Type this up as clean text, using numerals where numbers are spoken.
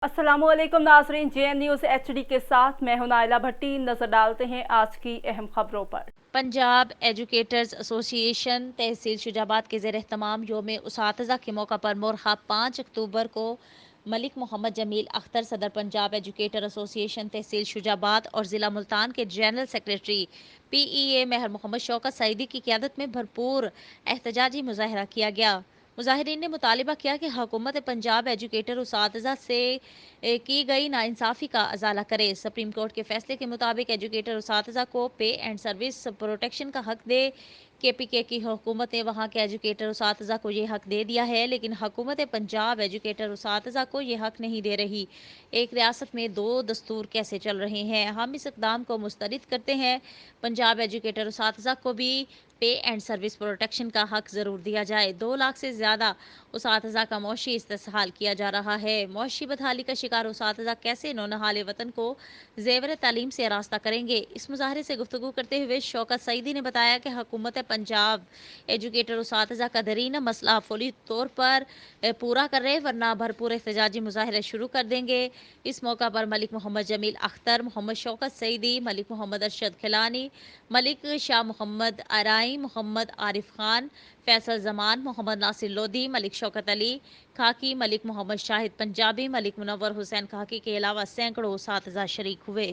अस्सलाम वालेकुम नाजरीन, JN न्यूज़ HD के साथ मैं हूं नाइला भट्टी। नजर डालते हैं आज की अहम खबरों पर। पंजाब एजुकेटर्स एसोसिएशन तहसील शुजाबाद के ज़ेर एहतमाम योम उसातिज़ा के मौका पर मुरहा 5 अक्टूबर को मलिक मोहम्मद जमील अख्तर सदर पंजाब एजुकेटर एसोसिएशन तहसील शुजाबाद और ज़िला मुल्तान के जनरल सेक्रेटरी PEA मेहर मोहम्मद शौकत सईदी की क़यादत में भरपूर एहतजाजी मुजाहरा किया गया। मुजाहिरीन ने मुतालिबा किया कि हुकूमत पंजाब एजुकेटर उसातिज़ा से की गई नाइंसाफ़ी का अजाला करे। सुप्रीम कोर्ट के फैसले के मुताबिक एजुकेटर उसातिज़ा को पे एंड सर्विस प्रोटेक्शन का हक दे। KPK की हुकूमत ने वहाँ के एजुकेटर उसातिज़ा को ये हक दे दिया है, लेकिन हुकूमत पंजाब एजुकेटर उसातिज़ा को ये हक नहीं दे रही। एक रियासत में दो दस्तूर कैसे चल रहे हैं? हम इस इक़दाम को मुस्तरद करते हैं। पंजाब एजुकेटर उसातिज़ा को भी पे एंड सर्विस प्रोटेक्शन का हक ज़रूर दिया जाए। 2 लाख से ज़्यादा उसातिज़ा का मौशी इस्तेसाल किया जा रहा है। मौशी बदहाली का शिकार उसातिज़ा कैसे नौनहाल वतन को ज़ेवर तालीम से आरास्ता करेंगे? इस मुजाहरे से गुफ्तगू करते हुए शौकत सईदी ने बताया कि हुकूमत पंजाब एजुकेटर उसातिज़ा का दरीना मसला फौरी तौर पर पूरा कर रहे, वरना भरपूर एहतजाजी मुजाहरे शुरू कर देंगे। इस मौका पर मलिक मोहम्मद जमील अख्तर, मोहम्मद शौकत सईदी, मलिक मोहम्मद अरशद खिलानी, मलिक शाह मोहम्मद आराई, मोहम्मद आरिफ खान, फैसल जमान, मोहम्मद नासिर लोधी, मलिक शौकत अली खाकी, मलिक मोहम्मद शाहिद पंजाबी, मलिक मुनव्वर हुसैन खाकी के अलावा सैकड़ों उसातिज़ा शरीक हुए।